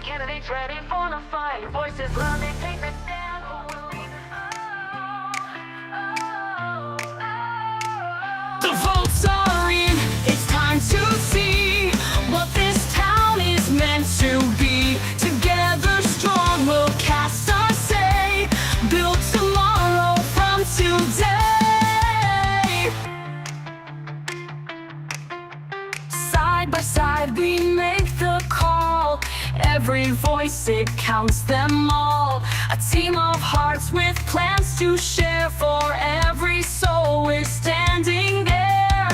Candidates ready for the fight. Voices loud, they take the stand. Who will lead us? The votes are in. It's time to see what this town is meant to be. Together strong, we'll cast our say. Build tomorrow from today. Side by side, we make the call. Every voice, it counts them all. A team of hearts with plans to share. For every soul, we're standing there.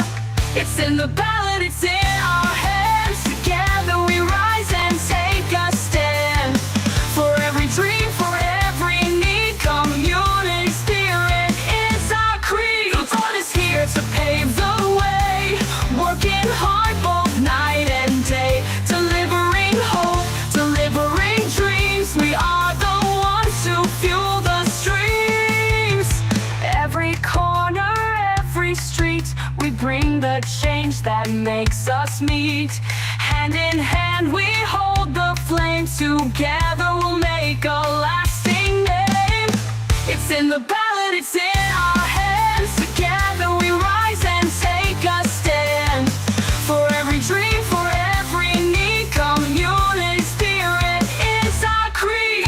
It's in the ballot, it's in our hands. Together we rise and take a stand. For every dream, for every need, community spirit is our creed. The vote is here to pave the way. Working hard both night and day. Delivering hope, delivering dreams. We are the ones who fuel the streams. Every corner, every street, we bring the change that makes us meet. Hand in hand we hold the flame. Together we'll make a lasting name. It's in the ballot, it's in our hands. Together we rise and take a stand. For every dream, for every need, community spirit is our creed.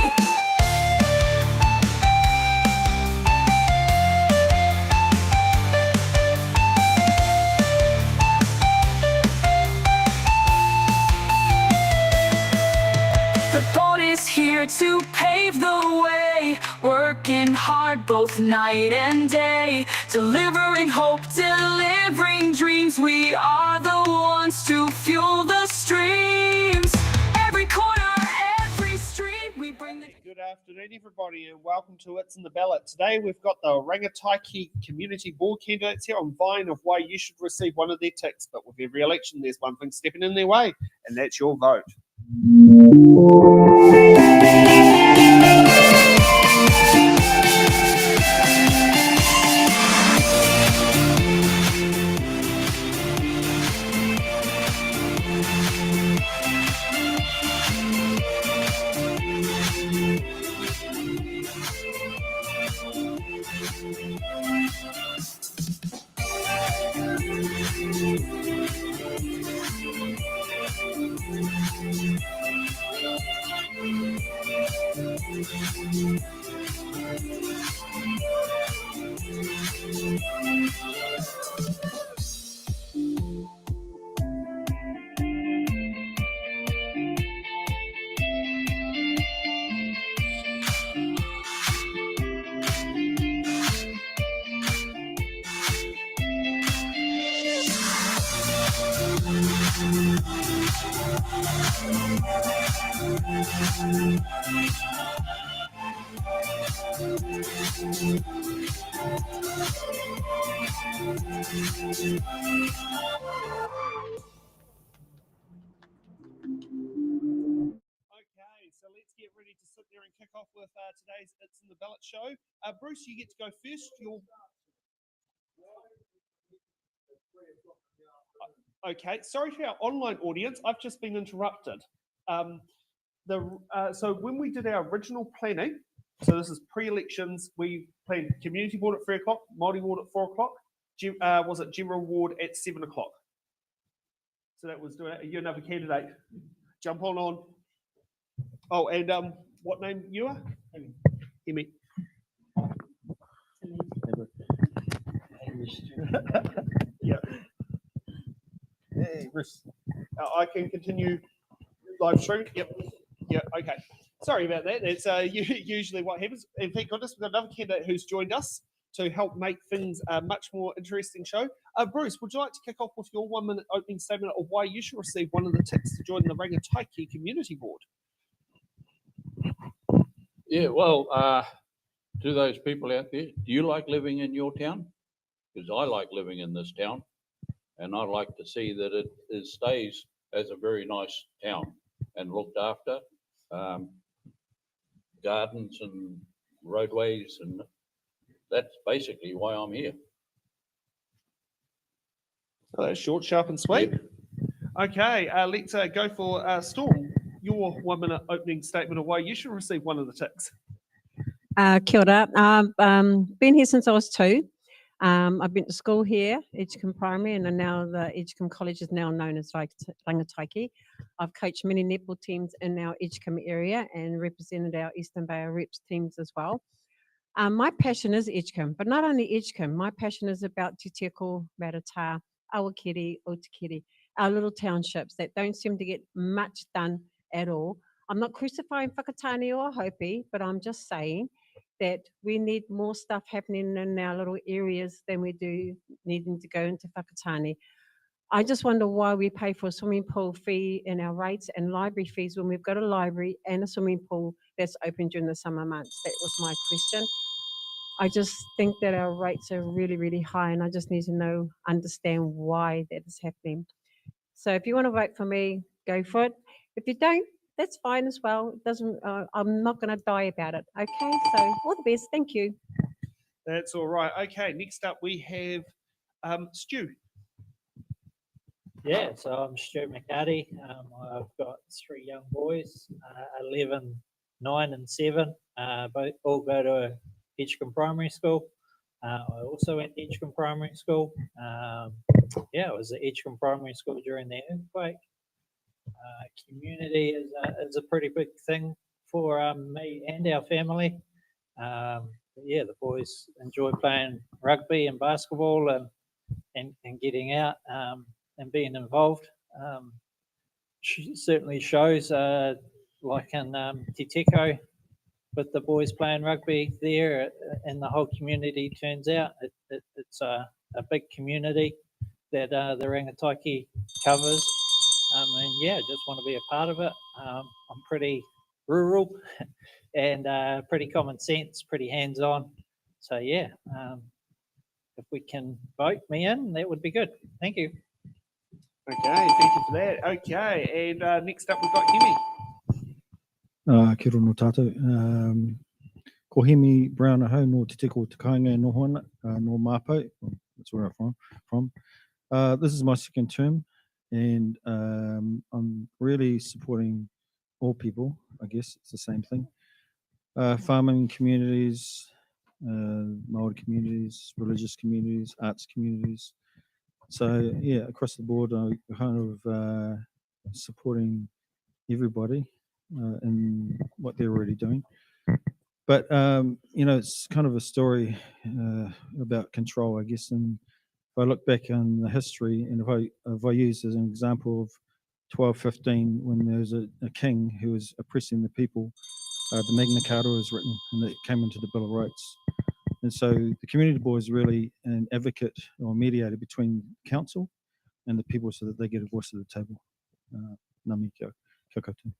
The vote is here to pave the way. Working hard both night and day. Delivering hope, delivering dreams. We are the ones to fuel the streams. Every corner, every street, we bring the... Good afternoon, everybody, and welcome to It's in the Ballot. Today we've got the Rangitāiki Community Board candidates here on vying of why you should receive one of their ticks. But with every election, there's one thing stepping in their way, and that's your vote. Okay, so let's get ready to sit there and kick off with today's It's in the Ballot show. Bruce, you get to go first. Okay, sorry to our online audience. I've just been interrupted. So when we did our original planning, so this is pre-elections, we planned community board at 3 o'clock, Māori ward at 4 o'clock, was it general ward at 7 o'clock? So that was doing it. Are you another candidate? Jump on. Oh, and what name you are? Emmy. Yeah. Hey, Bruce. I can continue live stream. Yep. Yeah. Okay. Sorry about that. That's usually what happens. And thank goodness we've got another candidate who's joined us to help make things a much more interesting show. Bruce, would you like to kick off with your 1 minute opening statement of why you should receive one of the ticks to join the Rangitāiki Community Board? Yeah, well, to those people out there, do you like living in your town? Because I like living in this town, and I like to see that it stays as a very nice town and looked after. Gardens and roadways, and that's basically why I'm here. Oh, that's short, sharp, and sweet. Yep. Okay, let's go for Storm. your 1 minute opening statement away, you should receive one of the ticks. Kia ora. Been here since I was 2. I've been to school here, Edgecumbe Primary, and now the Edgecumbe College is now known as Rangitāiki. I've coached many netball teams in our Edgecumbe area and represented our Eastern Bay Reps teams as well. My passion is Edgecumbe, but not only Edgecumbe. My passion is about Te Teko, Maratā, Awakiri, Otakiri, our little townships that don't seem to get much done at all. I'm not crucifying Whakatāne or Hopi, but I'm just saying that we need more stuff happening in our little areas than we do needing to go into Whakatāne. I just wonder why we pay for a swimming pool fee in our rates and library fees when we've got a library and a swimming pool that's open during the summer months. That was my question. I just think that our rates are really, really high, and I just need to understand why that is happening. So if you want to vote for me, go for it. If you don't, that's fine as well. It doesn't. I'm not going to die about it. Okay. So all the best. Thank you. That's all right. Okay. Next up, we have Stu. Yeah, so I'm Stuart McNally. I've got 3 young boys, 11, 9 and 7. All go to Edgecumbe Primary School. I also went to Edgecumbe Primary School. I was at Edgecumbe Primary School during the earthquake. Community is a pretty big thing for me and our family. The boys enjoy playing rugby and basketball and getting out and being involved. Certainly shows like in Te Teko, with the boys playing rugby there, and the whole community turns out. It's a big community that the Rangitāiki covers. Just want to be a part of it. I'm pretty rural and pretty common sense, pretty hands-on. So if we can vote me in, that would be good. Thank you. Okay, thank you for that. Okay, and next up we've got Hemi. Kia ora no tātou. Ko Hemi Brown ahau no Te Teko Te Kāinga no Hona, no Māpau. That's where I'm from. This is my 2nd term, and I'm really supporting all people. I guess it's the same thing. Farming communities, Māori communities, religious communities, arts communities. So across the board, I'm kind of supporting everybody in what they're already doing. But it's kind of a story about control, I guess. And if I look back on the history, and if I use as an example of 1215, when there was a king who was oppressing the people, the Magna Carta was written, and it came into the Bill of Rights. And so the community board is really an advocate or mediator between council and the people, so that they get a voice at the table. Nami kia koutou.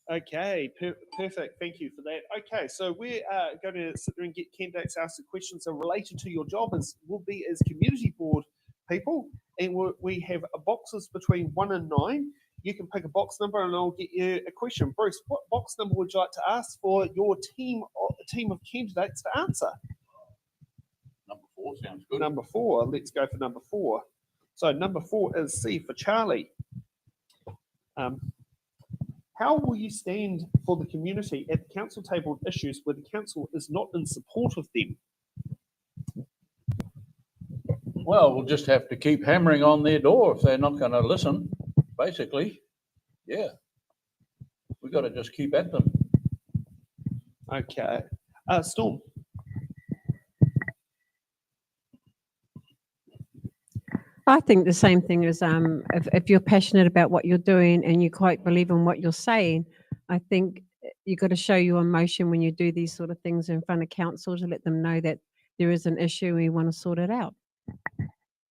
Okay, perfect. Thank you for that. Okay, so we're going to sit there and get candidates to ask the questions that are related to your job will be as community board people. And we have boxes between 1 and 9. You can pick a box number and I'll get you a question. Bruce, what box number would you like to ask for your team of candidates to answer? Number 4 sounds good. Number 4. Let's go for number 4. So number 4 is C for Charlie. How will you stand for the community at the council table of issues where the council is not in support of them? Well, we'll just have to keep hammering on their door if they're not going to listen, basically. Yeah. We've got to just keep at them. Okay. Storm. I think the same thing as if you're passionate about what you're doing and you quite believe in what you're saying, I think you've got to show your emotion when you do these sort of things in front of council to let them know that there is an issue and we want to sort it out.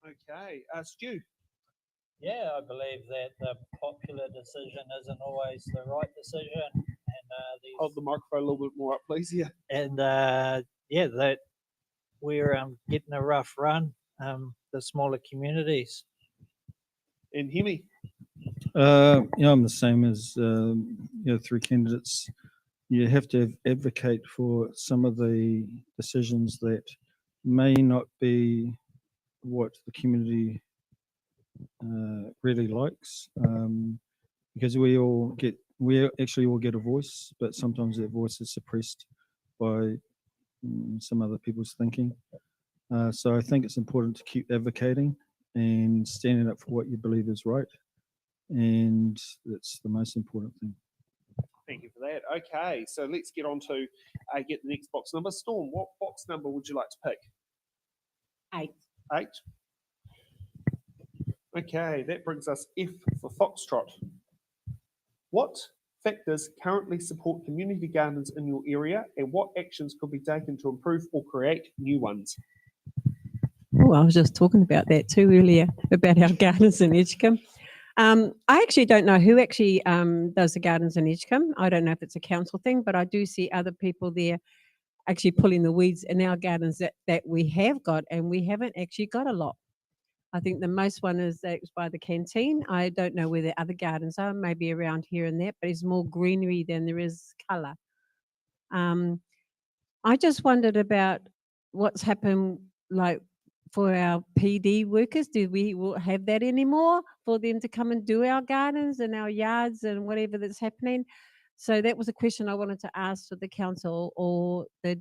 Okay. Stu. Yeah, I believe that the popular decision isn't always the right decision, and Hold the microphone a little bit more up, please. Yeah. and that we're getting a rough run. The smaller communities. And Hemi. I'm the same as 3 candidates. You have to advocate for some of the decisions that may not be what the community really likes, because we all get we actually all get a voice, but sometimes that voice is suppressed by some other people's thinking. So I think it's important to keep advocating and standing up for what you believe is right. And that's the most important thing. Thank you for that. Okay, so let's get on to get the next box number. Storm, what box number would you like to pick? 8. 8. Okay, that brings us F for Foxtrot. What factors currently support community gardens in your area, and what actions could be taken to improve or create new ones? Oh, I was just talking about that too earlier, about our gardens in Edgecumbe. I actually don't know who actually does the gardens in Edgecumbe. I don't know if it's a council thing, but I do see other people there actually pulling the weeds in our gardens that we have got, and we haven't actually got a lot. I think the most one is that's by the canteen. I don't know where the other gardens are, maybe around here and there, but it's more greenery than there is colour. I just wondered about what's happened, like for our PD workers. Do we have that anymore for them to come and do our gardens and our yards and whatever that's happening? So that was a question I wanted to ask to the council or the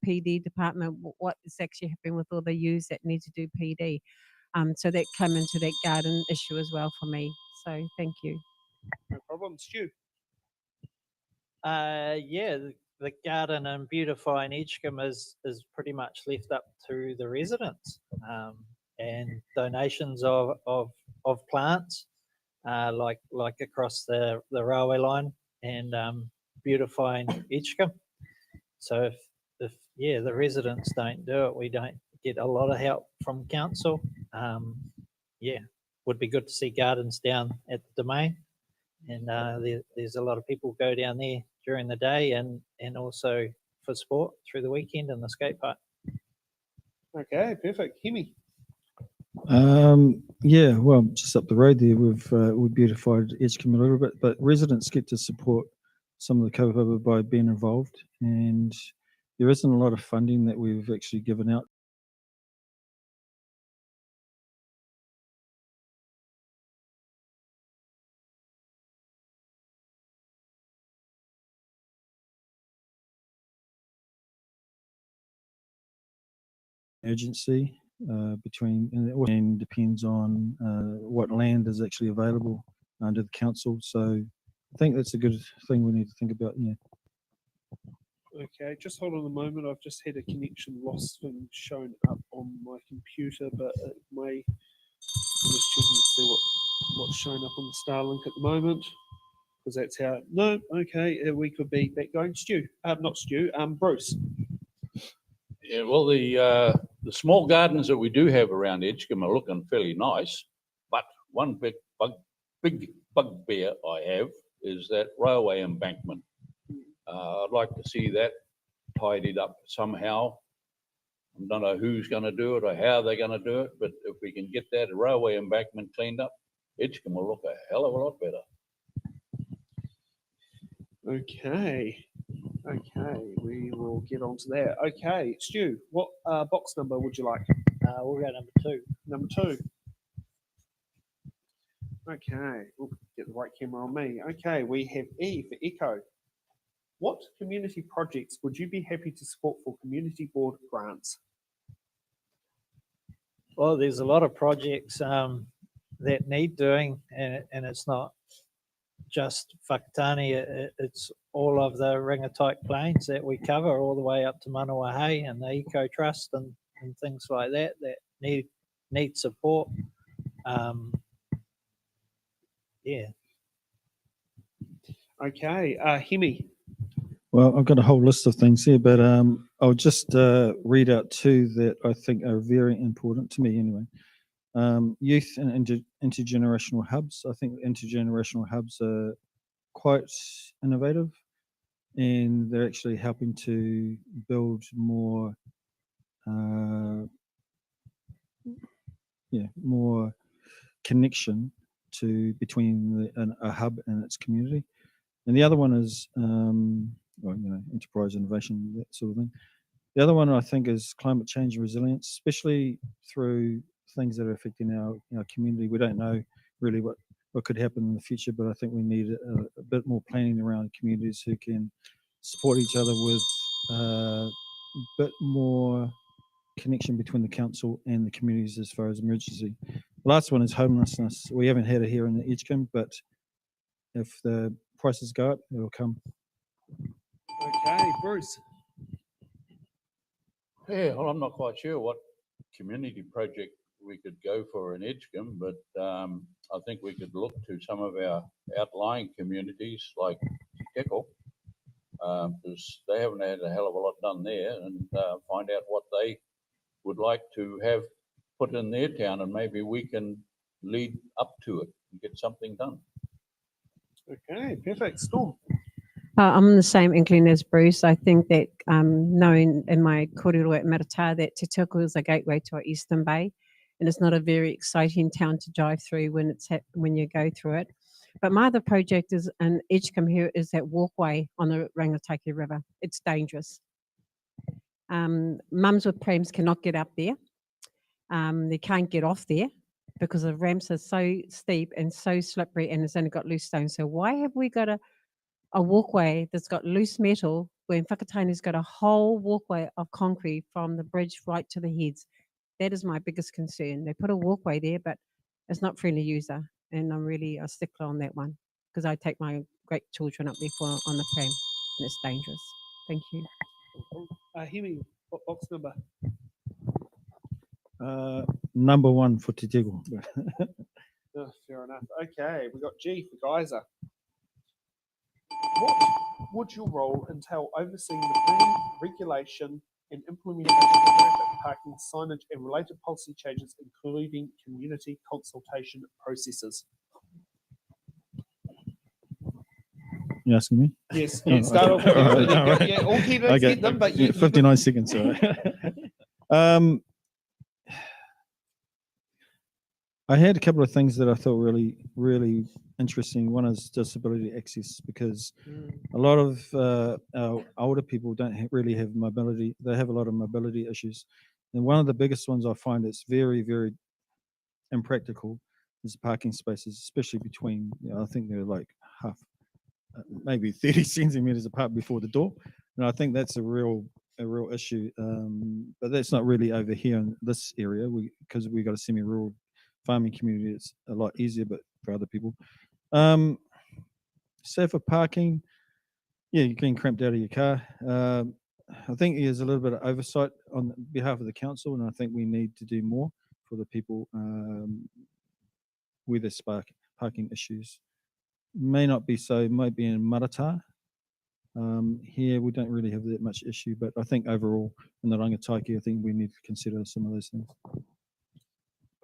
PD department. What is actually happening with all the youths that need to do PD? So that came into that garden issue as well for me. So thank you. No problem, Stu. Yeah, the garden and beautifying Edgecumbe is pretty much left up to the residents, and donations of plants, like across the railway line, and beautifying Edgecumbe. So if the residents don't do it, we don't get a lot of help from council. Would be good to see gardens down at the Domain, and there's a lot of people go down there during the day and also for sport through the weekend in the skate park. Okay, perfect. Hemi. Yeah, well, just up the road there, we've beautified Edgecumbe a little bit, but residents get to support some of the kaupapa by being involved, and there isn't a lot of funding that we've actually given out. Urgency between, and depends on what land is actually available under the council. So I think that's a good thing we need to think about. Yeah. Okay, just hold on a moment. I've just had a connection loss thing shown up on my computer, but it may. I'm just checking to see what's showing up on the Starlink at the moment, because that's how. No, okay, we could be back going. Stu, not Stu. Bruce. Yeah, well, the small gardens that we do have around Edgecumbe are looking fairly nice, but one big bugbear I have is that railway embankment. I'd like to see that tidied up somehow. I don't know who's going to do it or how they're going to do it, but if we can get that railway embankment cleaned up, Edgecumbe will look a hell of a lot better. Okay. Okay, we will get on to that. Okay, Stu, what box number would you like? We'll go number 2. Number 2. Okay, we'll get the right camera on me. Okay, we have E for Echo. What community projects would you be happy to support for community board grants? Well, there's a lot of projects that need doing, and it's not just Whakatāne, it's all of the Rangitāiki plains that we cover all the way up to Manuahei and the Eco Trust and things like that need support. Yeah. Okay, Hemi. Well, I've got a whole list of things here, but I'll just read out 2 that I think are very important to me anyway. Youth and intergenerational hubs. I think intergenerational hubs are quite innovative, and they're actually helping to build more more connection between a hub and its community. And the other one is enterprise innovation, that sort of thing. The other one I think is climate change and resilience, especially through things that are affecting our community. We don't know really what what could happen in the future, but I think we need a bit more planning around communities who can support each other with a bit more connection between the council and the communities as far as emergency. The last one is homelessness. We haven't had it here in the Edgecumbe, but if the prices go up, it'll come. Okay, Bruce. Yeah, well, I'm not quite sure what community project we could go for in Edgecumbe, but I think we could look to some of our outlying communities like Tickle, because they haven't had a hell of a lot done there, and find out what they would like to have put in their town, and maybe we can lead up to it and get something done. Okay, perfect. Storm. I'm in the same inkling as Bruce. I think that knowing in my kōrero at Maratā that Te Toko is a gateway to our Eastern Bay, and it's not a very exciting town to drive through when you go through it. But my other project is in Edgecumbe here is that walkway on the Rangitāiki River. It's dangerous. Mums with prams cannot get up there. They can't get off there because the ramps are so steep and so slippery, and it's only got loose stones. So why have we got a walkway that's got loose metal when Whakatāne's got a whole walkway of concrete from the bridge right to the heads? That is my biggest concern. They put a walkway there, but it's not friendly user, and I'm really a stickler on that one because I take my great children up there on the pram, and it's dangerous. Thank you. Hemi, what box number? Number one for Te Teko. Oh, fair enough. Okay, we got G for Geyser. What would your role entail overseeing the planning, regulation, and implementation of traffic, parking, signage, and related policy changes, including community consultation processes? You asking me? Yes, Oh, start off okay. with you. All right. Yeah, all candidates Okay. get them, but you 59 seconds. Sorry. I had a couple of things that I thought really interesting. One is disability access, because a lot of our older people don't really have mobility. They have a lot of mobility issues. And one of the biggest ones I find that's very impractical is parking spaces, especially between, I think they're like half, maybe 30 centimeters apart before the door. And I think that's a real issue. But that's not really over here in this area, because we got a semi-rural farming community. It's a lot easier, but for other people. Safer parking, yeah, you're getting cramped out of your car. I think there's a little bit of oversight on behalf of the council, and I think we need to do more for the people with their parking issues. May not be so, might be in Maratā. Here we don't really have that much issue, but I think overall in the Rangitāiki, I think we need to consider some of those things.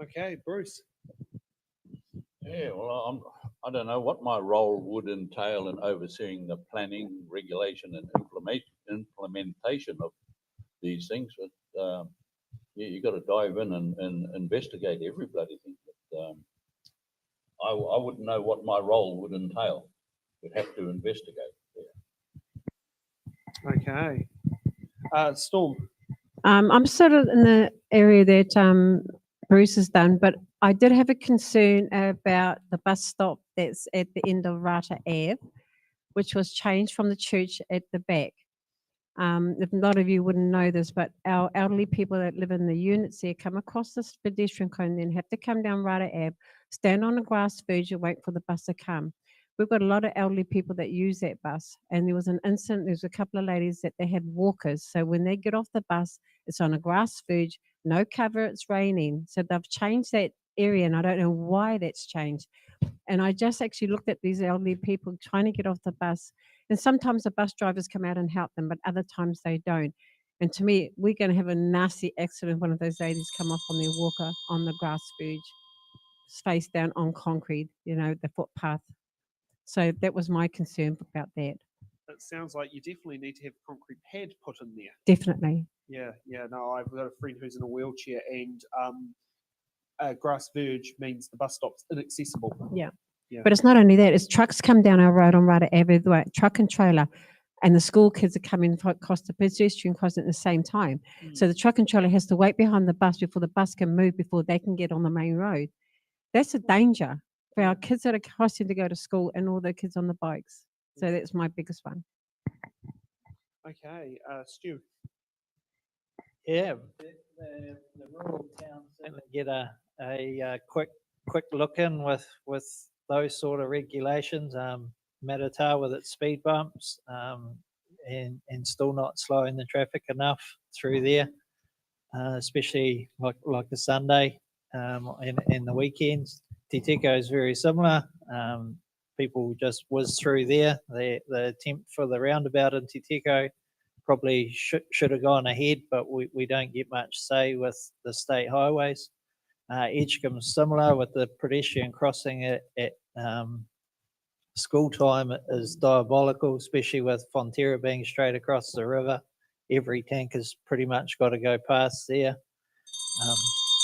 Okay, Bruce. Yeah, well, I don't know what my role would entail in overseeing the planning, regulation, and implementation of these things. But yeah, you got to dive in and investigate every bloody thing. But I wouldn't know what my role would entail. We'd have to investigate. Yeah. Okay. Storm. I'm sort of in the area that Bruce has done, but I did have a concern about the bus stop that's at the end of Rata Ave, which was changed from the church at the back. If a lot of you wouldn't know this, but our elderly people that live in the units there come across this pedestrian cone and then have to come down Rata Ave, stand on a grass verge and wait for the bus to come. We've got a lot of elderly people that use that bus, and there was an incident, there was a couple of ladies that they had walkers, so when they get off the bus, it's on a grass verge, no cover, it's raining. So they've changed that area, and I don't know why that's changed. And I just actually looked at these elderly people trying to get off the bus, and sometimes the bus drivers come out and help them, but other times they don't. And to me, we're going to have a nasty accident. One of those ladies come off on their walker on the grass verge, face down on concrete, the footpath. So that was my concern about that. It sounds like you definitely need to have a concrete pad put in there. Definitely. Yeah. No, I've got a friend who's in a wheelchair, and a grass verge means the bus stop's inaccessible. Yeah. Yeah. But it's not only that, it's trucks come down our road on Rata Ave, truck and trailer, and the school kids are coming across the pedestrian crossing at the same time. So the truck and trailer has to wait behind the bus before the bus can move, before they can get on the main road. That's a danger for our kids that are crossing to go to school and all the kids on the bikes. So that's my biggest one. Okay, Stu. Yeah, the rural towns certainly get a quick look in with those sort of regulations. Matatā with its speed bumps, and still not slowing the traffic enough through there, especially like a Sunday, and the weekends. Te Teko is very similar. People just whiz through there. The attempt for the roundabout in Te Teko probably should have gone ahead, but we don't get much say with the state highways. Edgecumbe is similar with the pedestrian crossing at school time is diabolical, especially with Fonterra being straight across the river. Every tank has pretty much got to go past there.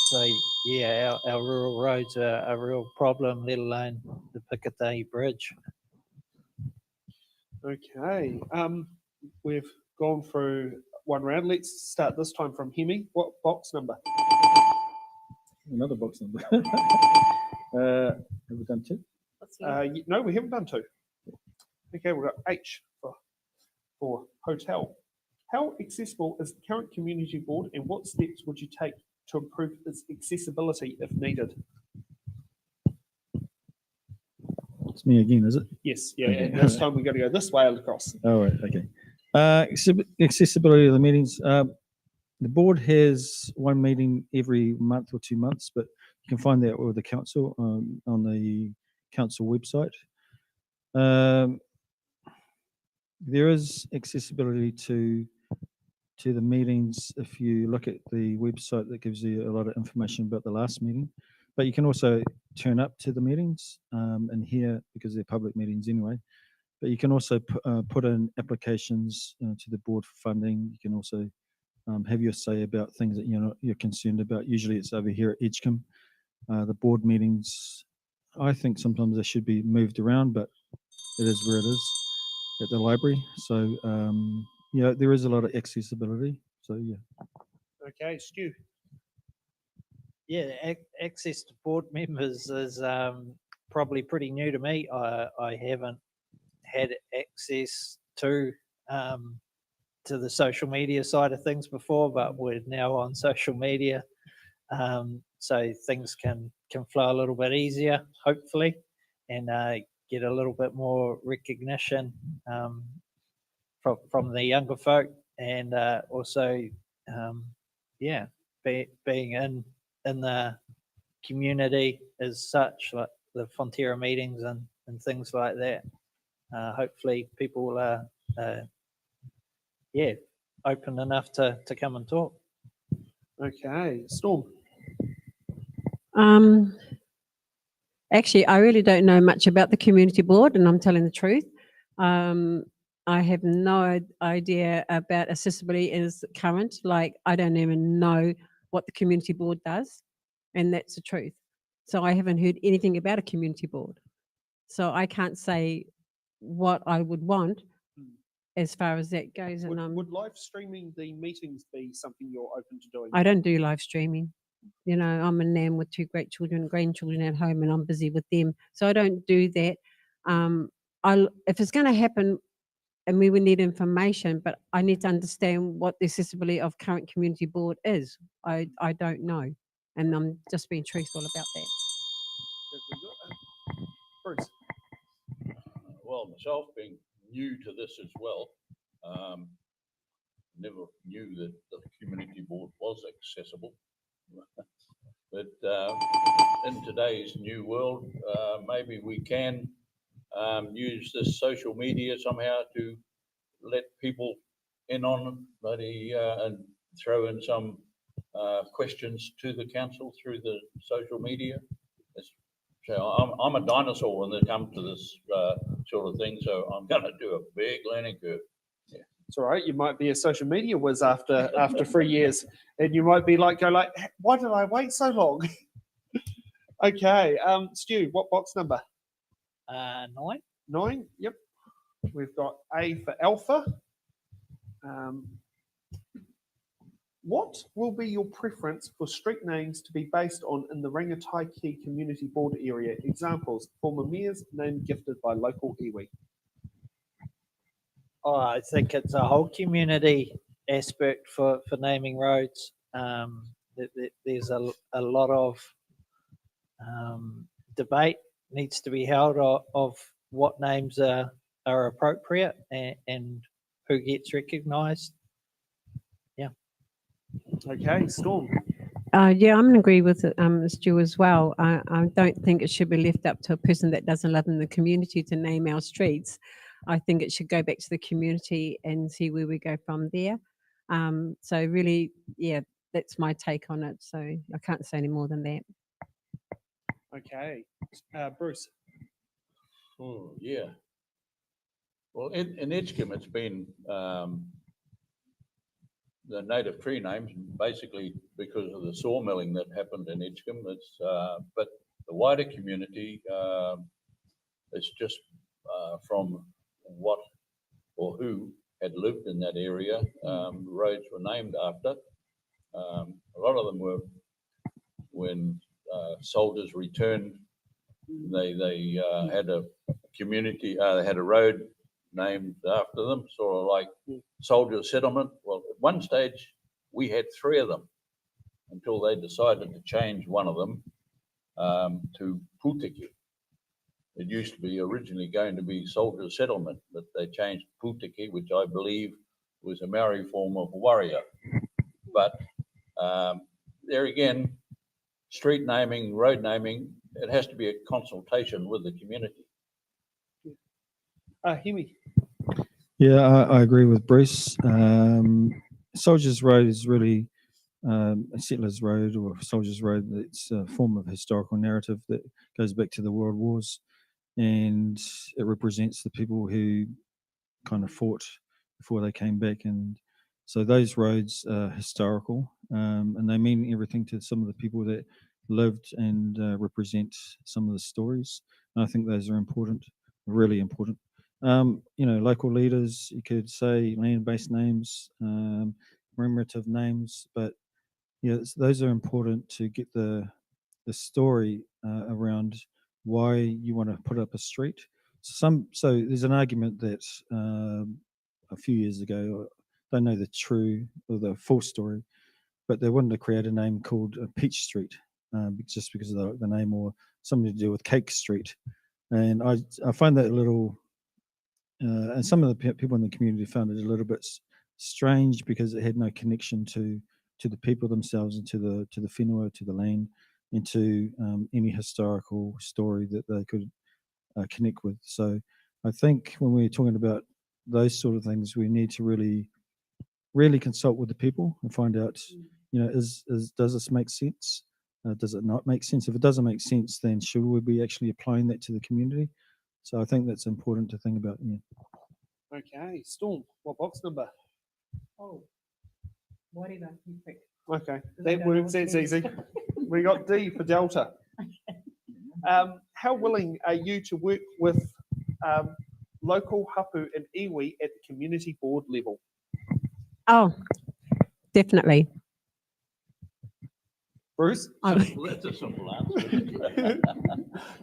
So yeah, our rural roads are a real problem, let alone the Whakatāne Bridge. Okay, we've gone through one round. Let's start this time from Hemi. What box number? Another box number. Have we done two? No, we haven't done two. Okay, we've got H for hotel. How accessible is the current community board, and what steps would you take to improve its accessibility if needed? It's me again, is it? Yes, yeah, Okay. and this time we're going to go this way and across. All right, okay. Accessibility of the meetings. The board has one meeting every month or 2 months, but you can find that with the council on the council website. There is accessibility to the meetings if you look at the website. That gives you a lot of information about the last meeting, but you can also turn up to the meetings and hear, because they're public meetings anyway. But you can also put in applications to the board for funding. You can also have your say about things that you're concerned about. Usually it's over here at Edgecumbe. The board meetings, I think sometimes they should be moved around, but it is where it is at the library. So there is a lot of accessibility. So yeah. Okay, Stu. Yeah, access to board members is probably pretty new to me. I haven't had access to the social media side of things before, but we're now on social media, so things can flow a little bit easier, hopefully, and get a little bit more recognition from the younger folk, and also being in the community as such, like the Fonterra meetings and things like that. Hopefully people are open enough to come and talk. Okay, Storm. Actually, I really don't know much about the community board, and I'm telling the truth. I have no idea about accessibility as current. Like, I don't even know what the community board does, and that's the truth. So I haven't heard anything about a community board. So I can't say what I would want as far as that goes. And Would live streaming the meetings be something you're open to doing? I don't do live streaming. You know, I'm a nan with 2 great children and grandchildren at home, and I'm busy with them. So I don't do that. If it's going to happen, and we would need information, but I need to understand what the accessibility of current community board is. I don't know, and I'm just being truthful about that. Bruce. Well, myself being new to this as well, never knew that the community board was accessible. But in today's new world, maybe we can use this social media somehow to let people in on and throw in some questions to the council through the social media. So I'm a dinosaur when they come to this sort of thing, so I'm going to do a big learning curve. Yeah. It's all right. You might be a social media whiz after 3 years, and you might be like, why did I wait so long? Okay, Stu, what box number? 9. 9. Yep. We've got A for Alpha. What will be your preference for street names to be based on in the Rangitāiki Community Board area? Examples, former mayors, name gifted by local iwi. Oh, I think it's a whole community aspect for naming roads. There's a lot of debate needs to be held of what names are appropriate and who gets recognised. Okay, Storm. Yeah, I'm going to agree with Stu as well. I don't think it should be left up to a person that doesn't live in the community to name our streets. I think it should go back to the community and see where we go from there. So really, yeah, that's my take on it. So I can't say any more than that. Okay, Bruce. Oh, yeah. Well, in Edgecumbe, it's been the native tree names, basically because of the sawmilling that happened in Edgecumbe. It's but the wider community, it's just from what or who had lived in that area, roads were named after. A lot of them were when soldiers returned. They had a community, they had a road named after them, sort of like soldier settlement. Well, at one stage, we had 3 of them until they decided to change one of them to Pūtiki. It used to be originally going to be soldier settlement, but they changed Pūtiki, which I believe was a Maori form of warrior. But there again, street naming, road naming, it has to be a consultation with the community. Himi. Yeah, I agree with Bruce. Soldiers Road is really a settler's road or Soldiers Road. It's a form of historical narrative that goes back to the World Wars, and it represents the people who kind of fought before they came back. And so those roads are historical, and they mean everything to some of the people that lived and represent some of the stories. And I think those are important, really important. Local leaders, you could say land-based names, commemorative names, but those are important to get the story around why you want to put up a street. So there's an argument that a few years ago, I don't know the true or the full story, but they wanted to create a name called Peach Street, just because of the name, or something to do with Cake Street. And I find that a little, and some of the people in the community found it a little bit strange because it had no connection to the people themselves and to the whenua, to the land, and to any historical story that they could connect with. So I think when we're talking about those sort of things, we need to really consult with the people and find out, does this make sense? Does it not make sense? If it doesn't make sense, then should we be actually applying that to the community? So I think that's important to think about. Yeah. Okay, Storm. What box number? Oh, whatever you pick. Okay, Because I that don't know works. what That's to easy. We got D for Delta. How willing are you to work with local hapu and iwi at the community board level? Oh, definitely. Bruce? Well, that's a simple answer.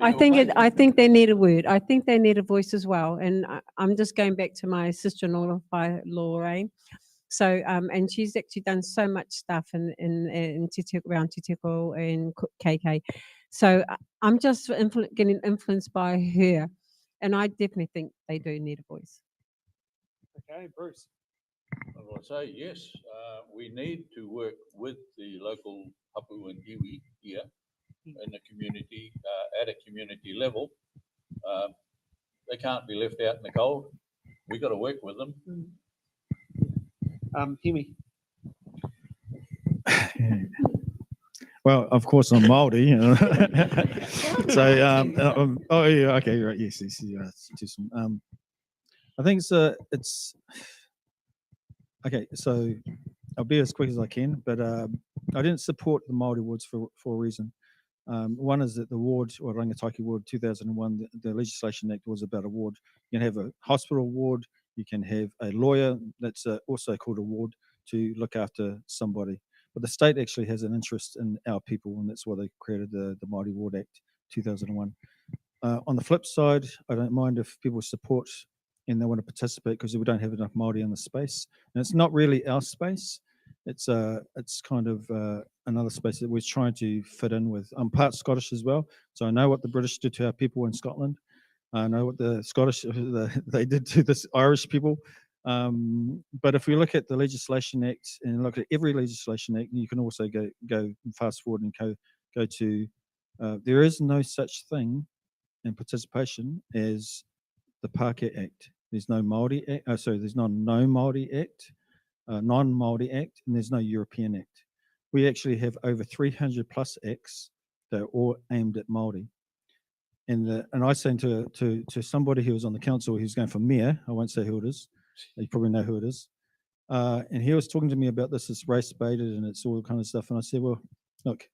I think they need a word. I think they need a voice as well. And I'm just going back to my sister-in-law, Lorraine. So, and she's actually done so much stuff in around Te Teko and KK. So I'm just getting influenced by her. And I definitely think they do need a voice. Okay, Bruce. Well, I say yes, we need to work with the local hapu and iwi here in the community, at a community level. They can't be left out in the cold. We got to work with them. Himi. Well, of course, I'm Māori. So, oh yeah, okay, right, yes. I think it's okay. So I'll be as quick as I can, but I didn't support the Māori wards for a reason. One is that the ward, or Rangitāiki ward 2001, the legislation act was about a ward. You can have a hospital ward, you can have a lawyer, that's also called a ward. to look after somebody. But the state actually has an interest in our people, and that's why they created the Māori Ward Act 2001. On the flip side, I don't mind if people support and they want to participate because we don't have enough Māori in the space. And it's not really our space. It's kind of another space that we're trying to fit in with. I'm part Scottish as well, so I know what the British did to our people in Scotland. I know what the Scottish they did to this Irish people. But if we look at the Legislation Act and look at every Legislation Act, you can also go fast forward and go to there is no such thing in participation as the Pākehā Act. There's no Māori Act. There's no Māori Act, non-Māori Act, and there's no European Act. We actually have over 300 plus acts that are all aimed at Māori. And I was saying to somebody who was on the council, who's going for mayor, I won't say who it is, you probably know who it is, and he was talking to me about this, it's race-baited and it's all kind of stuff. And I said, well, look,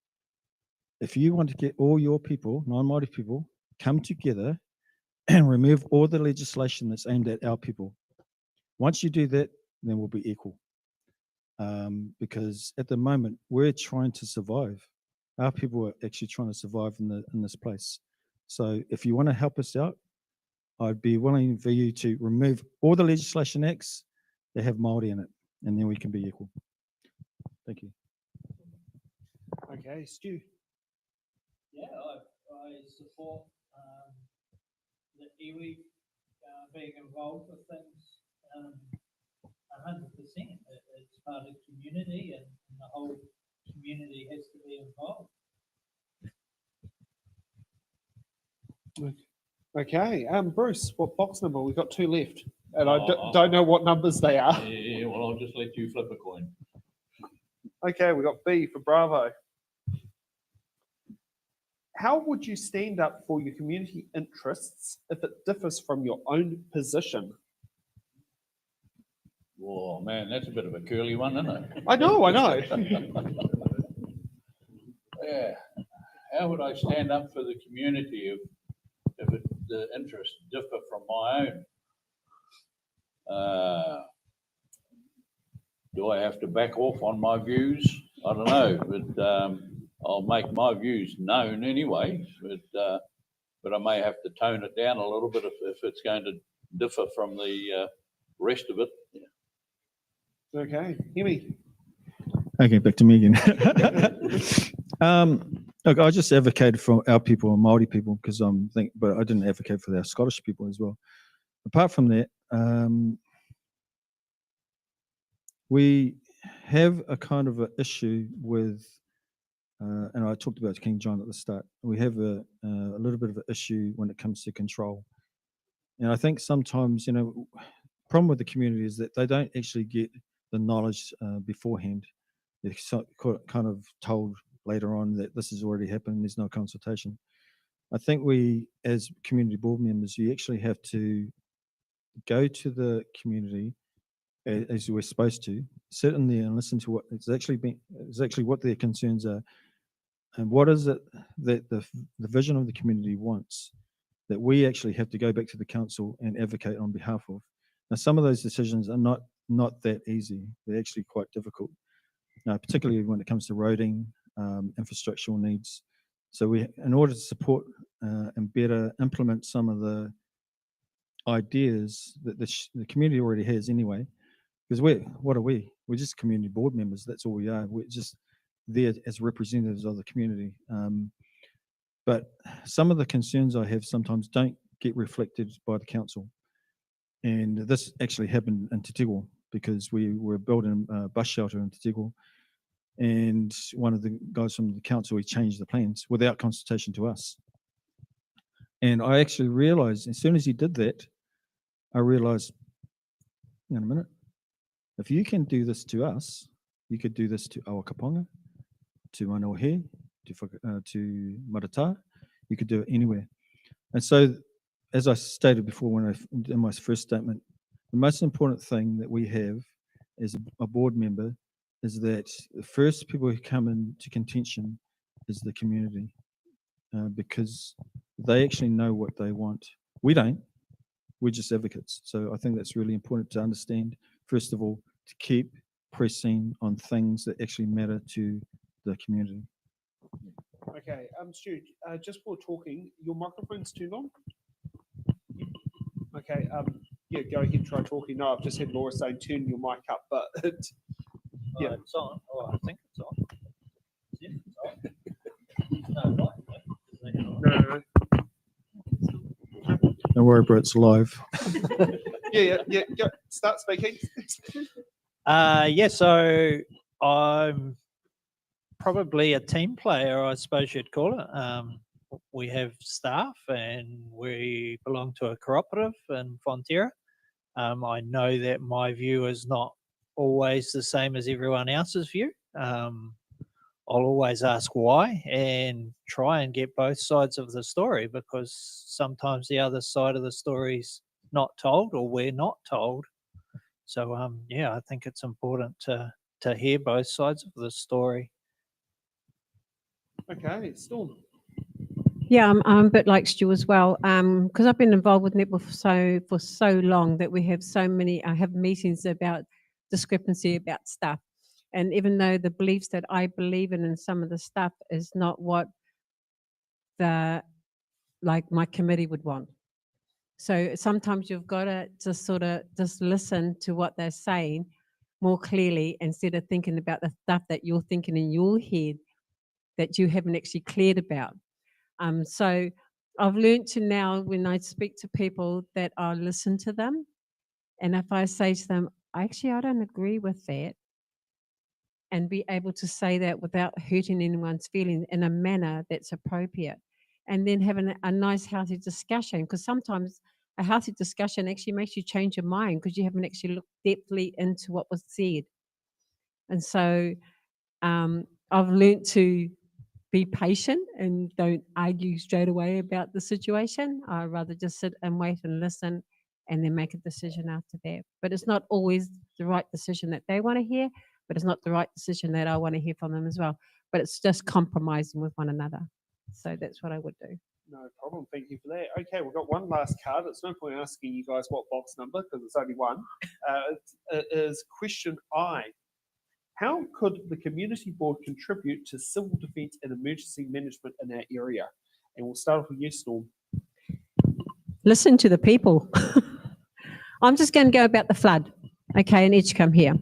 if you want to get all your people, non-Māori people, come together and remove all the legislation that's aimed at our people. Once you do that, then we'll be equal. Because at the moment, we're trying to survive. Our people are actually trying to survive in this place. So if you want to help us out, I'd be willing for you to remove all the legislation acts that have Māori in it, and then we can be equal. Thank you. Okay, Stu. Yeah, I support the iwi being involved with things 100%. It's part of the community, and the whole community has to be involved. Okay, Bruce, what box number? We've got 2 left, and I Oh. don't know what numbers they are. Yeah, well, I'll just let you flip a coin. Okay, we got B for Bravo. How would you stand up for your community interests if it differs from your own position? Oh, man, that's a bit of a curly one, isn't it? I know. Yeah. How would I stand up for the community if the interests differ from my own? Do I have to back off on my views? I don't know, but I'll make my views known anyway. But I may have to tone it down a little bit if it's going to differ from the rest of it. Yeah. Okay, Hemi. Okay, back to me again. Look, I just advocated for our people and Māori people because but I didn't advocate for our Scottish people as well. Apart from that, we have a kind of an issue with, and I talked about King John at the start. We have a little bit of an issue when it comes to control, and I think sometimes problem with the community is that they don't actually get the knowledge beforehand. They're kind of told later on that this has already happened, there's no consultation. I think we, as community board members, you actually have to go to the community as we're supposed to, sit in there and listen to what it's actually what their concerns are, and what is it that the vision of the community wants that we actually have to go back to the council and advocate on behalf of. Now, some of those decisions are not that easy. They're actually quite difficult, particularly when it comes to roading, infrastructural needs. So in order to support and better implement some of the ideas that the community already has anyway, because what are we? We're just community board members. That's all we are. We're just there as representatives of the community. But some of the concerns I have sometimes don't get reflected by the council. And this actually happened in Te Tigwa because we were building a bus shelter in Te Tigwa. And one of the guys from the council, he changed the plans without consultation to us. And I actually realized, as soon as he did that, I realized, hang on a minute, if you can do this to us, you could do this to Awakaponga, to Manohe, to Marata, you could do it anywhere. And so, as I stated before in my first statement, the most important thing that we have as a board member is that the first people who come into contention is the community, because they actually know what they want. We don't. We're just advocates. So I think that's really important to understand, first of all, to keep pressing on things that actually matter to the community. Okay, Stu, just for talking, your microphone's turned on? Okay, yeah, go ahead, try talking. No, I've just had Laura saying turn your mic up, but yeah. It's on. Oh, I think it's on. Yeah, it's on. No, right, No. Don't worry, bro, it's live. Yeah, go, start speaking. Yeah, so I'm probably a team player, I suppose you'd call it. We have staff and we belong to a cooperative in Fonterra. I know that my view is not always the same as everyone else's view. I'll always ask why and try and get both sides of the story, because sometimes the other side of the story's not told or we're not told. So yeah, I think it's important to hear both sides of the story. Okay, Storm. Yeah, I'm a bit like Stu as well. Because I've been involved with netball for so long that we have so many. I have meetings about discrepancy about stuff, and even though the beliefs that I believe in some of the stuff is not what the my committee would want. So sometimes you've got to just sort of just listen to what they're saying more clearly instead of thinking about the stuff that you're thinking in your head that you haven't actually cleared about. So I've learned to now, when I speak to people, that I'll listen to them. And if I say to them, actually, I don't agree with that, and be able to say that without hurting anyone's feelings in a manner that's appropriate. And then having a nice, healthy discussion, because sometimes a healthy discussion actually makes you change your mind because you haven't actually looked deeply into what was said. And so I've learned to be patient and don't argue straight away about the situation. I'd rather just sit and wait and listen and then make a decision after that. But it's not always the right decision that they want to hear, but it's not the right decision that I want to hear from them as well. But it's just compromising with one another. So that's what I would do. No problem. Thank you for that. Okay, we've got one last card. It's no point asking you guys what box number because it's only one. It is question I. How could the community board contribute to civil defence and emergency management in our area? And we'll start off with you, Storm. Listen to the people. I'm just going to go about the flood, okay, in Edgecumbe here.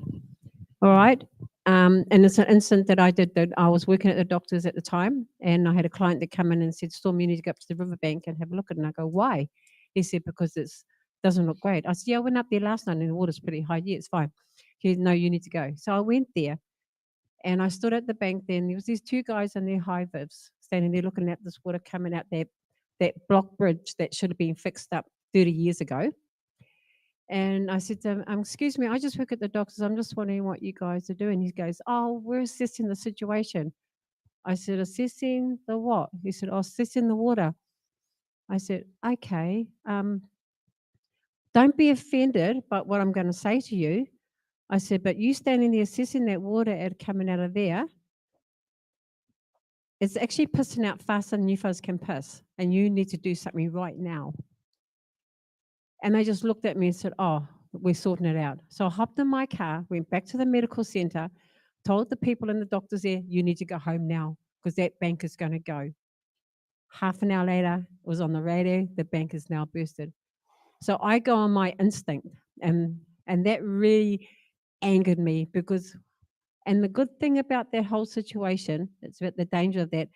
All right. And it's an incident that I did that I was working at the doctor's at the time, and I had a client that come in and said, Storm, you need to go up to the riverbank and have a look at it. And I go, why? He said, because it doesn't look great. I said, yeah, I went up there last night and the water's pretty high. Yeah, it's fine. He said, no, you need to go. So I went there and I stood at the bank there, and there was these two guys in their high vis standing there looking at this water coming out that block bridge that should have been fixed up 30 years ago. And I said to him, excuse me, I just work at the doctor's. I'm just wondering what you guys are doing. He goes, oh, we're assessing the situation. I said, assessing the what? He said, oh, assessing the water. I said, okay. Don't be offended by what I'm going to say to you. I said, but you standing there assessing that water coming out of there, it's actually pissing out faster than you fellas can piss. And you need to do something right now. And they just looked at me and said, oh, we're sorting it out. So I hopped in my car, went back to the medical center, told the people in the doctors there, you need to go home now because that bank is going to go. Half an hour later, it was on the radio, the bank is now bursted. So I go on my instinct, and that really angered me because, and the good thing about that whole situation, it's about the danger of that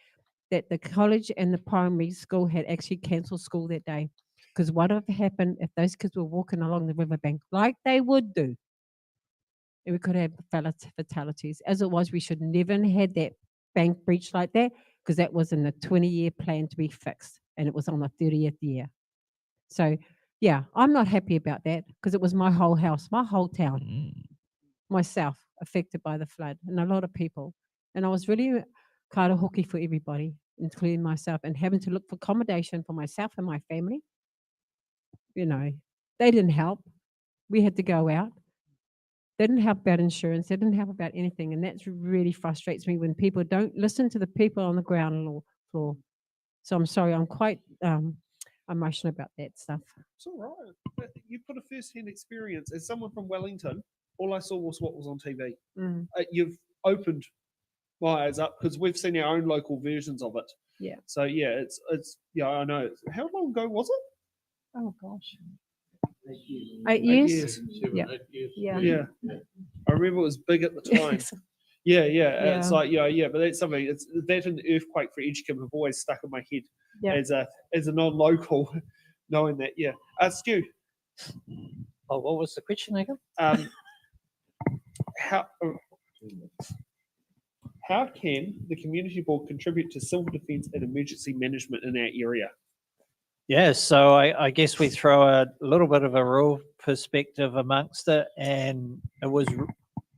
the college and the primary school had actually cancelled school that day. Because what would have happened if those kids were walking along the riverbank like they would do? And we could have fatalities. As it was, we should never have had that bank breach like that because that was in the 20-year plan to be fixed, and it was on the 30th year. So, yeah, I'm not happy about that because it was my whole house, my whole town, myself affected by the flood, and a lot of people. And I was really kind of hooky for everybody, including myself, and having to look for accommodation for myself and my family. You know, they didn't help. We had to go out. They didn't help about insurance. They didn't help about anything. And that really frustrates me when people don't listen to the people on the ground floor. So I'm sorry, I'm quite emotional about that stuff. It's all right. You put a first-hand experience as someone from Wellington. all I saw was what was on TV. Mm. You've opened my eyes up because we've seen our own local versions of it. Yeah. So yeah, it's yeah, I know. How long ago was it? Oh gosh. 8 8 years? years. Yeah. 8 years. Yeah. Yeah. I remember it was big at the time. Yeah, yeah. It's Yeah. like yeah, but that's something. It's that and the earthquake for Edgecumbe have always stuck in my head Yeah. as a non-local, knowing that. Yeah. Stu, Oh, what was the question again? how can the community board contribute to civil defence and emergency management in our area? Yeah, so I guess we throw a little bit of a rural perspective amongst it, and it was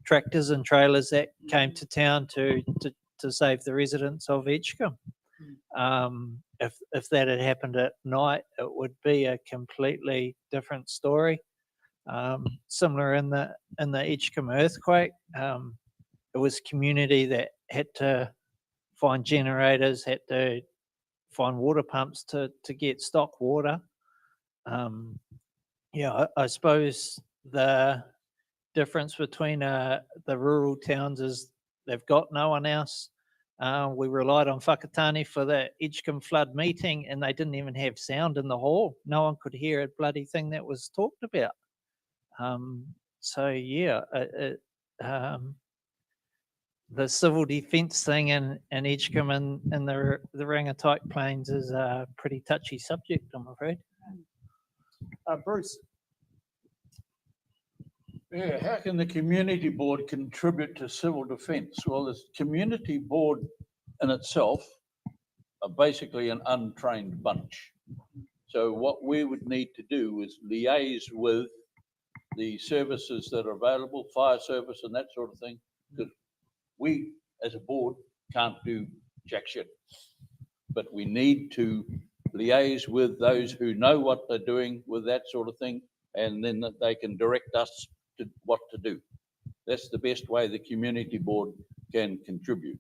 tractors and trailers that came to town to save the residents of Edgecumbe. If that had happened at night, it would be a completely different story. Similar in the Edgecumbe earthquake, it was community that had to find generators, had to find water pumps to get stock water. Yeah, I suppose the difference between the rural towns is they've got no one else. We relied on Whakatāne for the Edgecumbe flood meeting, and they didn't even have sound in the hall. No one could hear a bloody thing that was talked about. So yeah, the civil defence thing in Edgecumbe and the Rangitāiki Plains is a pretty touchy subject, I'm afraid. Bruce. Yeah, how can the community board contribute to civil defence? Well, the community board in itself are basically an untrained bunch. So what we would need to do is liaise with the services that are available, fire service and that sort of thing, because we as a board can't do jack shit. But we need to liaise with those who know what they're doing with that sort of thing, and then that they can direct us to what to do. That's the best way the community board can contribute.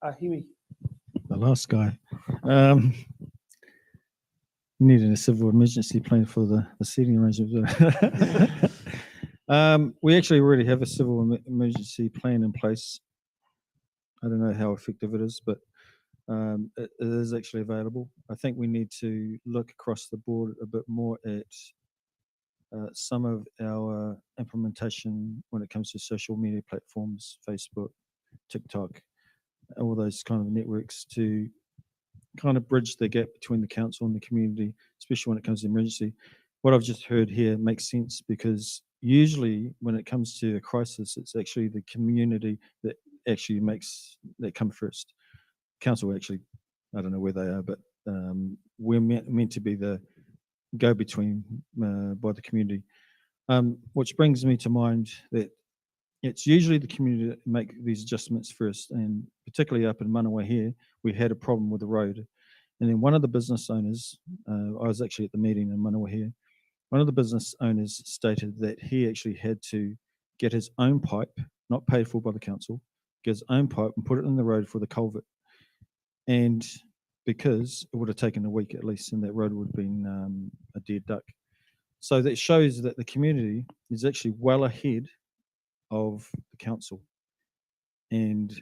Himi. The last guy. Needed a civil emergency plan for the seating arrangements. We actually already have a civil emergency plan in place. I don't know how effective it is, but it is actually available. I think we need to look across the board a bit more at some of our implementation when it comes to social media platforms, Facebook, TikTok, all those kind of networks, to kind of bridge the gap between the council and the community, especially when it comes to emergency. What I've just heard here makes sense, because usually when it comes to a crisis, it's actually the community that actually makes that come first. Council actually, I don't know where they are, but we're meant to be the go-between by the community. Which brings me to mind that it's usually the community that make these adjustments first, and particularly up in Manawa here, we had a problem with the road. And then one of the business owners, I was actually at the meeting in Manawa here, one of the business owners stated that he actually had to get his own pipe, not paid for by the council, get his own pipe and put it in the road for the culvert. And because it would have taken a week at least, and that road would have been a dead duck. So that shows that the community is actually well ahead of the council. And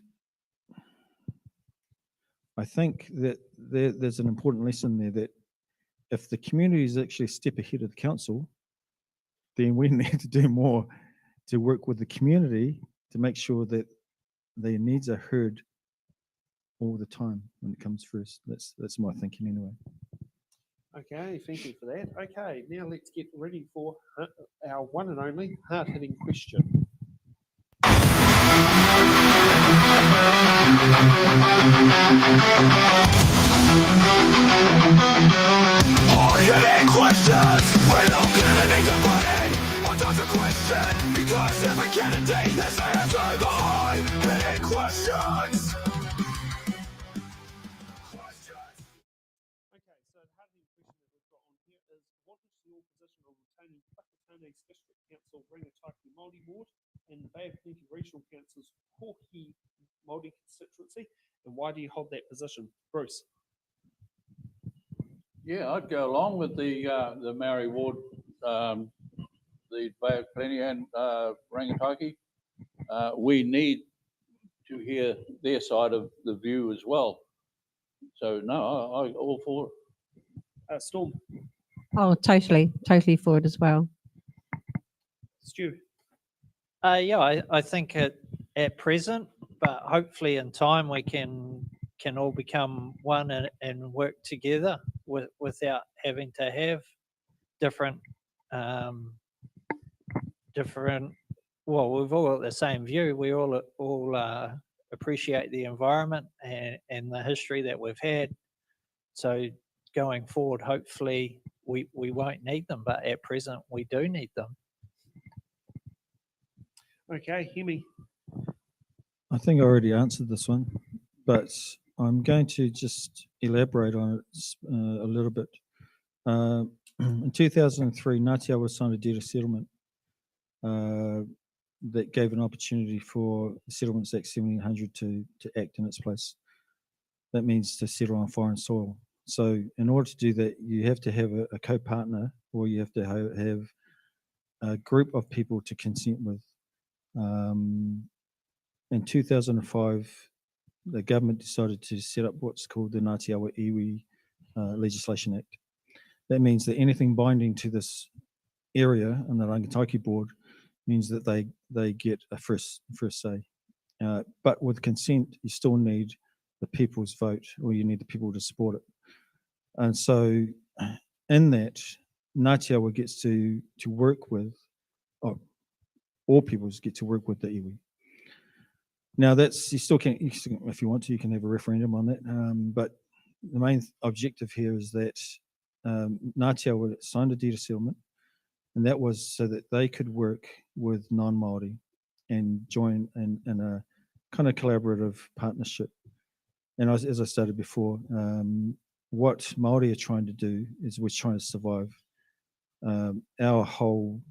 I think that there's an important lesson there, that if the community is actually a step ahead of the council, then we need to do more to work with the community to make sure that their needs are heard all the time when it comes first. That's my thinking anyway. Okay, thank you for that. Okay, now let's get ready for our one and only hard-hitting question. Hard-hitting questions. We're not gonna need to put in another question, because every candidate has to answer the hard-hitting questions. Okay, so the hard-hitting question that we've got on here is, what is your position on retaining Whakatāne's District Council Rangitāiki Māori Ward and the Bay of Plenty Regional Council's Kohi Māori constituency, and why do you hold that position? Bruce. Yeah, I'd go along with the Maori Ward the Whakatāne and Rangitāiki, we need to hear their side of the view as well. So no, I all for it. Storm, Oh, totally for it as well. Stu. Yeah, I think at present, but hopefully in time we can all become one and work together without having to have different, well, we've all got the same view. We all appreciate the environment and the history that we've had. So going forward, hopefully we won't need them, but at present we do need them. Okay, Hemi. I think I already answered this one, but I'm going to just elaborate on it a little bit. In 2003, Ngāti Awa signed a deed of settlement that gave an opportunity for the Settlements Act 1700 to act in its place. That means to settle on foreign soil. So in order to do that, you have to have a co-partner, or you have to have a group of people to consent with. In 2005, the government decided to set up what's called the Ngāti Awa Iwi Legislation Act. That means that anything binding to this area on the Rangitāiki board means that they get a first say. But with consent, you still need the people's vote, or you need the people to support it. And so in that, Ngāti Awa gets to work with, all peoples get to work with the iwi. Now that's, you still if you want to, you can have a referendum on that. But the main objective here is that Ngāti Awa signed a deed of settlement, and that was so that they could work with non-Māori and join in a kind of collaborative partnership. And as I stated before, what Māori are trying to do is we're trying to survive. Our whole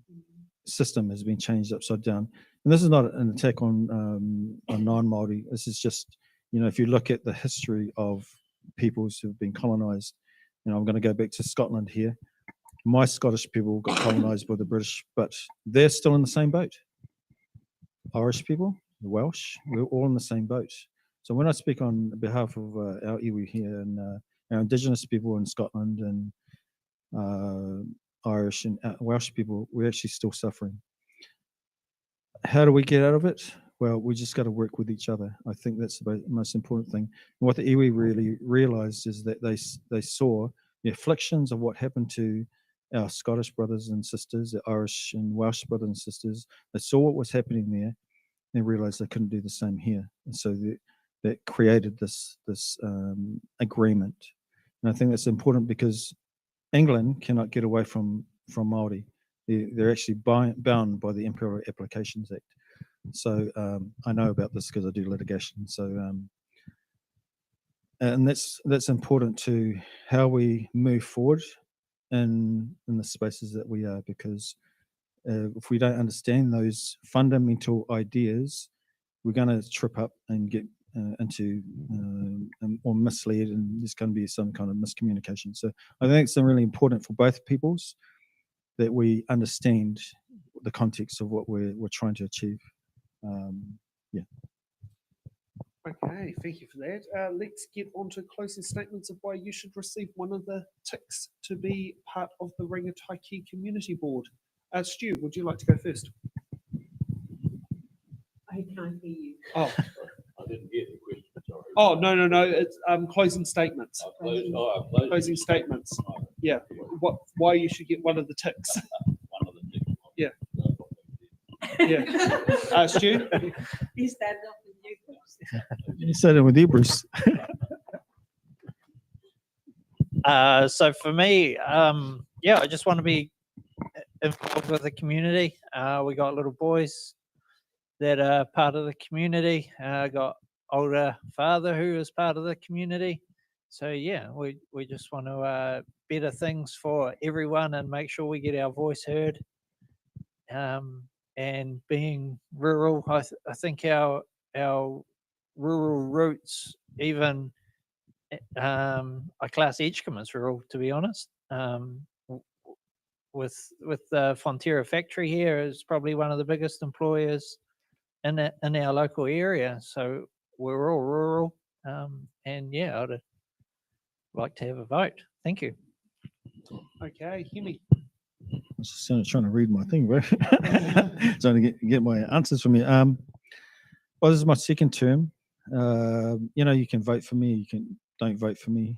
system has been changed upside down. And this is not an attack on non-Māori. This is just, if you look at the history of peoples who've been colonized, I'm going to go back to Scotland here. My Scottish people got colonized by the British, but they're still in the same boat. Irish people, the Welsh, we're all in the same boat. So when I speak on behalf of our iwi here and our Indigenous people in Scotland and Irish and Welsh people, we're actually still suffering. How do we get out of it? Well, we just got to work with each other. I think that's the most important thing. And what the iwi really realized is that they saw the afflictions of what happened to our Scottish brothers and sisters, the Irish and Welsh brothers and sisters. They saw what was happening there and realized they couldn't do the same here. And so that created this agreement. And I think that's important because England cannot get away from Māori. They're actually bound by the Imperial Applications Act. So I know about this because I do litigation. So and that's important to how we move forward in the spaces that we are, because if we don't understand those fundamental ideas, we're going to trip up and get into or misled, and there's going to be some kind of miscommunication. So I think it's really important for both peoples that we understand the context of what we're trying to achieve. Yeah. Okay, thank you for that. Let's get on to closing statements of why you should receive one of the ticks to be part of the Rangitāiki Community Board. Stu, would you like to go first? I can't hear you. Oh, I didn't get the question, sorry. oh no, it's closing statements. Closing Closing statements. Yeah, why you should get one of the ticks. One of the ticks. Yeah. Yeah. Stu? He started off with you first. You said it with you, Bruce. So for me, I just want to be involved with the community. We got little boys that are part of the community. Got older father who is part of the community. So yeah, we just want to better things for everyone and make sure we get our voice heard. And being rural, I think our rural roots, even I class Edgecumbe as rural, to be honest. with the Fonterra factory here is probably one of the biggest employers in our local area. So we're all rural, and yeah, I'd like to have a vote. Thank you. Okay, Hemi. I was just trying to read my thing, bro. Trying to get my answers from you. Well, this is my second term. You know, you can vote for me, you can don't vote for me.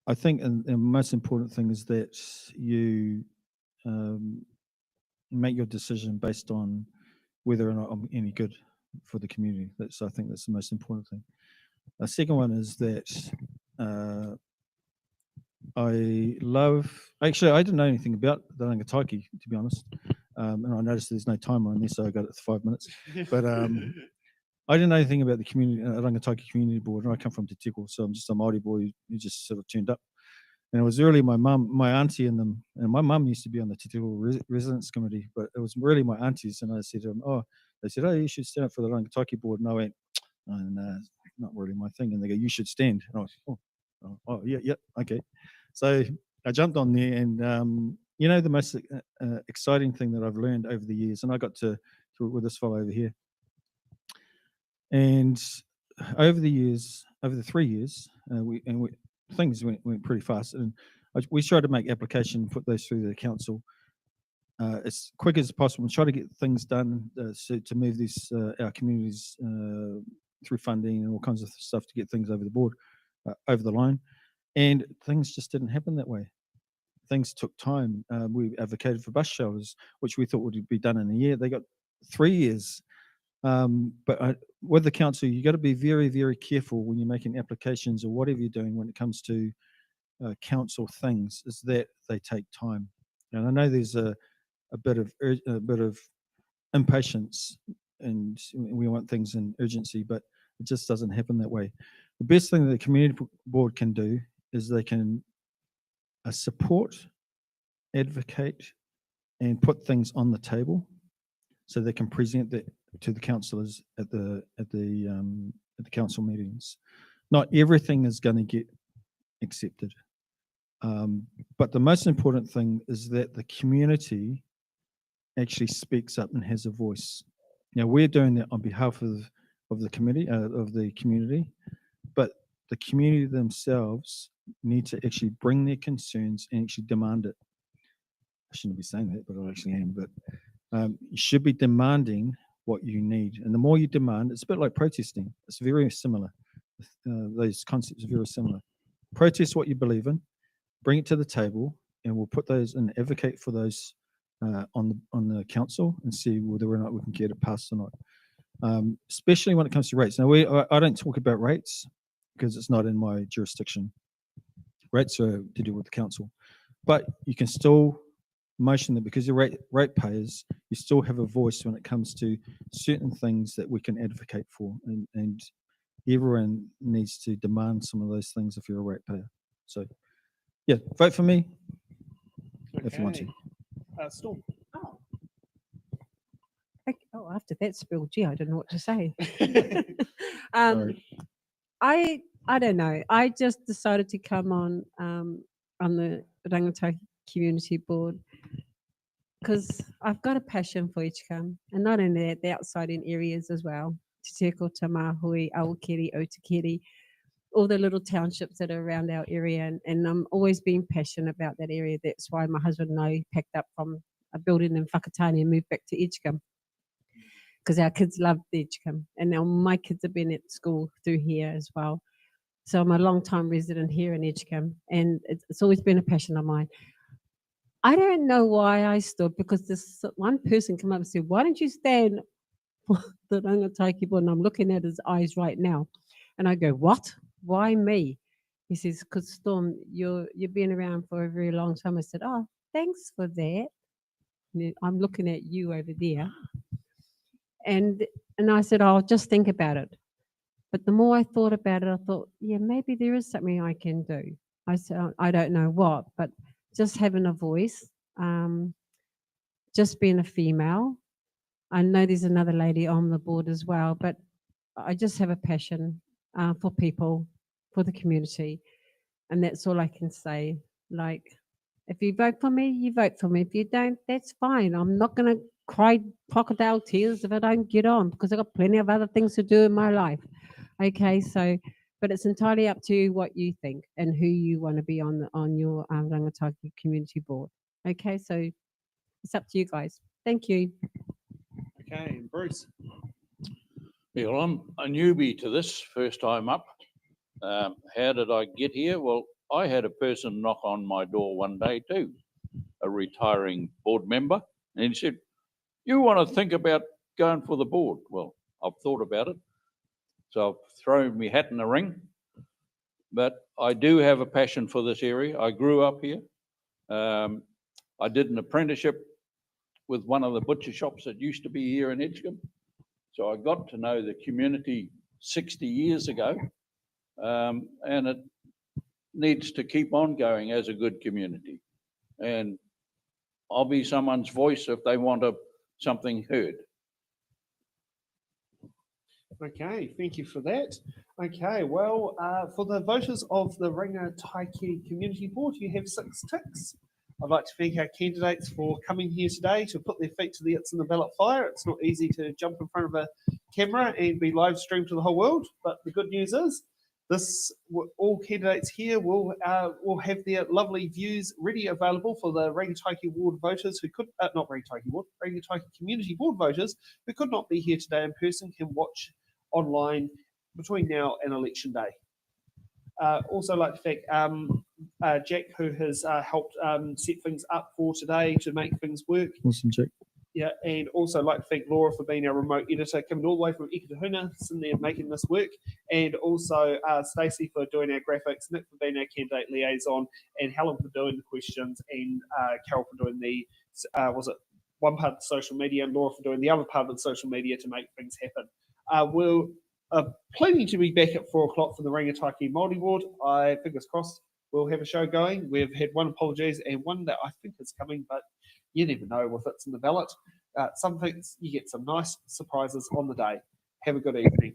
I think the most important thing is that you make your decision based on whether or not I'm any good for the community. I think that's the most important thing. The second one is that I didn't know anything about the Rangitāiki, to be honest. And I noticed there's no timer on this, so I got it for 5 minutes. But I didn't know anything about the community, Rangitāiki Community Board, and I come from Te Tiko, so I'm just a Māori boy who just sort of turned up. And it was really my mum, my auntie, and them. And my mum used to be on the Te Tiko Residence Committee, but it was really my aunties. And I said to them, they said, you should stand up for the Rangitāiki Board. And I went, no, not really my thing. And they go, you should stand. And I was, yeah, okay. So I jumped on there, and you know, the most exciting thing that I've learned over the years, and I got to with this fellow over here. And over the years, over the 3 years, things went pretty fast, and we tried to make application, put those through the council as quick as possible, and try to get things done to move these our communities through funding and all kinds of stuff to get things over the board, over the line. And things just didn't happen that way. Things took time. We advocated for bus shelters, which we thought would be done in a year. They got 3 years. But with the council, you got to be very, very careful when you're making applications or whatever you're doing when it comes to council things, is that they take time. And I know there's a bit of impatience, and we want things in urgency, but it just doesn't happen that way. The best thing that the community board can do is they can support, advocate, and put things on the table, so they can present that to the councillors at the council meetings. Not everything is going to get accepted, but the most important thing is that the community actually speaks up and has a voice. Now, we're doing that on behalf of the committee, of the community, but the community themselves need to actually bring their concerns and actually demand it. I shouldn't be saying that, but I actually am. But you should be demanding what you need, and the more you demand, it's a bit like protesting. It's very similar. Those concepts are very similar. Protest what you believe in, bring it to the table, and we'll put those and advocate for those on the council and see whether or not we can get it passed or not. Especially when it comes to rates. Now, I don't talk about rates because it's not in my jurisdiction. Rates are to do with the council, but you can still motion that because you're ratepayers, you still have a voice when it comes to certain things that we can advocate for, and everyone needs to demand some of those things if you're a ratepayer. So, yeah, vote for me if you want to. Storm. Oh, after that spill, gee, I don't know what to say. Sorry. I don't know. I just decided to come on the Rangitāiki Community Board because I've got a passion for Edgecumbe, and not only that, the outside-in areas as well. Te Teko, Tamahui, Awakeri, Otakeri, all the little townships that are around our area, and I'm always been passionate about that area. That's why my husband and I packed up from a building in Whakatāne and moved back to Edgecumbe, because our kids loved Edgecumbe, and now my kids have been at school through here as well. So I'm a long-time resident here in Edgecumbe, and it's always been a passion of mine. I don't know why I stood, because this one person came up and said, "Why don't you stand for the Rangitāiki Board?" And I'm looking at his eyes right now, and I go, "What? Why me?" He says, "Because Storm, you've been around for a very long time." I said, "Oh, thanks for that." And I'm looking at you over there, and I said, "I'll just think about it." But the more I thought about it, I thought, yeah, maybe there is something I can do. I said, I don't know what, but just having a voice, just being a female. I know there's another lady on the board as well, but I just have a passion for people, for the community. And that's all I can say. Like, if you vote for me, you vote for me. If you don't, that's fine. I'm not going to cry crocodile tears if I don't get on because I've got plenty of other things to do in my life. Okay, so, but it's entirely up to you what you think and who you want to be on your Rangitāiki community board. Okay, so it's up to you guys. Thank you. Okay, Bruce. Yeah, well, I'm a newbie to this, first time up. How did I get here? Well, I had a person knock on my door one day too, a retiring board member, and he said, "You want to think about going for the board?" Well, I've thought about it, so I've thrown my hat in the ring. But I do have a passion for this area. I grew up here. I did an apprenticeship with one of the butcher shops that used to be here in Edgecumbe. So I got to know the community 60 years ago, and it needs to keep on going as a good community. And I'll be someone's voice if they want something heard. Okay, thank you for that. Okay, well, for the voters of the Rangitāiki Community Board, you have 6 ticks. I'd like to thank our candidates for coming here today to put their feet to the It's in the Ballot fire. It's not easy to jump in front of a camera and be live streamed to the whole world, but the good news is all candidates here will have their lovely views ready available for the Rangitāiki Ward voters who could, not Rangitāiki Ward, Rangitāiki Community Board voters who could not be here today in person can watch online between now and election day. Also like to thank Jack, who has helped set things up for today to make things work. Awesome, Jack. Yeah, and also like to thank Laura for being our remote editor, coming all the way from Ikitahuna, sitting there making this work, and also Stacey for doing our graphics, Nick for being our candidate liaison, and Helen for doing the questions, and Carol for doing the, was it one part of the social media, and Laura for doing the other part of the social media to make things happen. We're planning to be back at 4 o'clock for the Rangitāiki Māori Board. Fingers crossed, we'll have a show going. We've had one apologies and one that I think is coming, but you never know if it's in the ballot. Some things, you get some nice surprises on the day. Have a good evening.